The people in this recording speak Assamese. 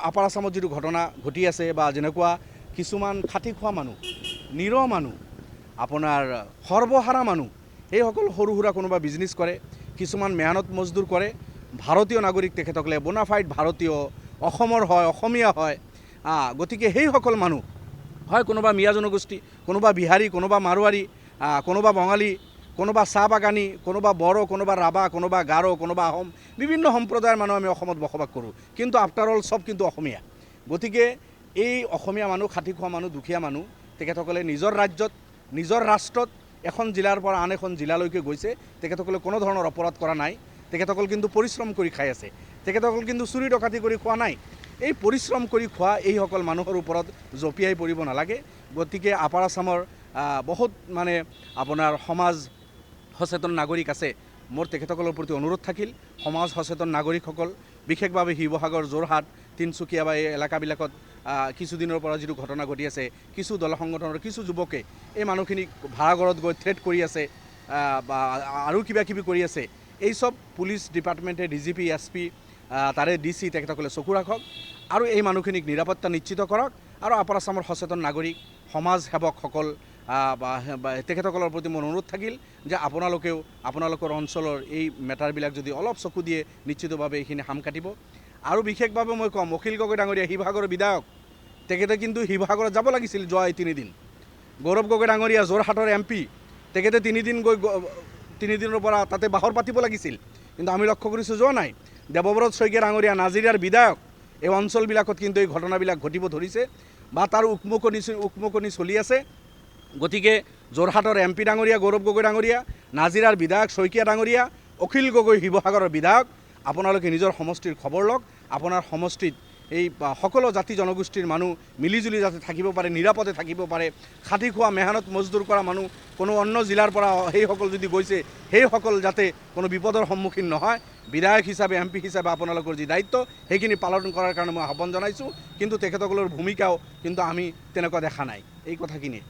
আপাৰ আসামত যিটো ঘটনা ঘটি আছে বা যেনেকুৱা কিছুমান খাটি খোৱা মানুহ, নিৰ মানুহ, আপোনাৰ সৰ্বহাৰা মানুহ, সেইসকল সৰু সুৰা কোনোবা বিজনেছ কৰে, কিছুমান মেহনত মজদুৰ কৰে, ভাৰতীয় নাগৰিক তেখেতসকলে বোনাফাইড ভাৰতীয়, অসমৰ হয়, অসমীয়া হয়। গতিকে সেইসকল মানুহ হয় কোনোবা মিয়া জনগোষ্ঠী, কোনোবা বিহাৰী, কোনোবা মাৰোৱাৰী, কোনোবা বঙালী, কোনোবা চাহ বাগানী, কোনোবা বড়ো, কোনোবা ৰাভা, কোনোবা গাৰো, কোনোবা আহোম, বিভিন্ন সম্প্ৰদায়ৰ মানুহ আমি অসমত বসবাস কৰোঁ। কিন্তু আফটাৰ অল চব কিন্তু অসমীয়া। গতিকে এই অসমীয়া মানুহ, খাটি খোৱা মানুহ, দুখীয়া মানুহ, তেখেতসকলে নিজৰ ৰাজ্যত, নিজৰ ৰাষ্ট্ৰত এখন জিলাৰ পৰা আন এখন জিলালৈকে গৈছে। তেখেতসকলে কোনো ধৰণৰ অপৰাধ কৰা নাই। তেখেতসকল কিন্তু পৰিশ্ৰম কৰি খাই আছে। তেখেতসকল কিন্তু চুৰি ডকাতি কৰি খোৱা নাই। এই পৰিশ্ৰম কৰি খোৱা এইসকল মানুহৰ ওপৰত জঁপিয়াই পৰিব নালাগে। গতিকে আপাৰ আসামৰ বহুত মানে আপোনাৰ সমাজ সচেতন নাগৰিক আছে। মোৰ তেখেতসকলৰ প্ৰতি অনুৰোধ থাকিল, সমাজ সচেতন নাগৰিকসকল, বিশেষভাৱে শিৱসাগৰ, যোৰহাট, তিনিচুকীয়া বা এই এলেকাবিলাকত কিছুদিনৰ পৰা যিটো ঘটনা ঘটি আছে, কিছু দল সংগঠনৰ কিছু যুৱকে এই মানুহখিনিক ভাড়াঘৰত গৈ থ্ৰেট কৰি আছে বা আৰু কিবা কিবি কৰি আছে। এই চব পুলিচ ডিপাৰ্টমেণ্টে, DGP, SP, তাৰে DC তেখেতসকলে চকু ৰাখক আৰু এই মানুহখিনিক নিৰাপত্তা নিশ্চিত কৰক। আৰু আপাৰ আসামৰ সচেতন নাগৰিক, সমাজ সেৱকসকল বা তেখেতসকলৰ প্ৰতি মোৰ অনুৰোধ থাকিল যে আপোনালোকেও আপোনালোকৰ অঞ্চলৰ এই মেটাৰবিলাক যদি অলপ চকু দিয়ে, নিশ্চিতভাৱে এইখিনি হাম কাটিব। আৰু বিশেষভাৱে মই ক'ম, অখিল গগৈ ডাঙৰীয়া শিৱসাগৰৰ বিধায়ক, তেখেতে কিন্তু শিৱসাগৰত যাব লাগিছিল যোৱা এই 3 দিন। গৌৰৱ গগৈ ডাঙৰীয়া যোৰহাটৰ MP, তেখেতে 3 দিন গৈ 3 দিনৰ পৰা তাতে বাহৰ পাতিব লাগিছিল, কিন্তু আমি লক্ষ্য কৰিছোঁ যোৱা নাই। দেৱব্ৰত শইকীয়া ডাঙৰীয়া নাজিৰাৰ বিধায়ক, এই অঞ্চলবিলাকত কিন্তু এই ঘটনাবিলাক ঘটিব ধৰিছে বা তাৰ উকমুকনি চলি আছে। গতিকে যোৰহাটৰ MP ডাঙৰীয়া গৌৰৱ গগৈ ডাঙৰীয়া, নাজিৰাৰ বিধায়ক শইকীয়া ডাঙৰীয়া, অখিল গগৈ শিৱসাগৰৰ বিধায়ক, আপোনালোকে নিজৰ সমষ্টিৰ খবৰ লওক। আপোনাৰ সমষ্টিত এই সকলো জাতি জনগোষ্ঠীৰ মানুহ মিলিজুলি যাতে থাকিব পাৰে, নিৰাপদে থাকিব পাৰে। খাটি খোৱা মেহনত মজদুৰ কৰা মানুহ কোনো অন্য জিলাৰ পৰা সেইসকল যদি গৈছে, সেইসকল যাতে কোনো বিপদৰ সন্মুখীন নহয়। বিধায়ক হিচাপে, MP হিচাপে আপোনালোকৰ যি দায়িত্ব, সেইখিনি পালন কৰাৰ কাৰণে মই আহ্বান জনাইছোঁ। কিন্তু তেখেতসকলৰ ভূমিকাও কিন্তু আমি তেনেকুৱা দেখা নাই। এই কথাখিনিয়ে।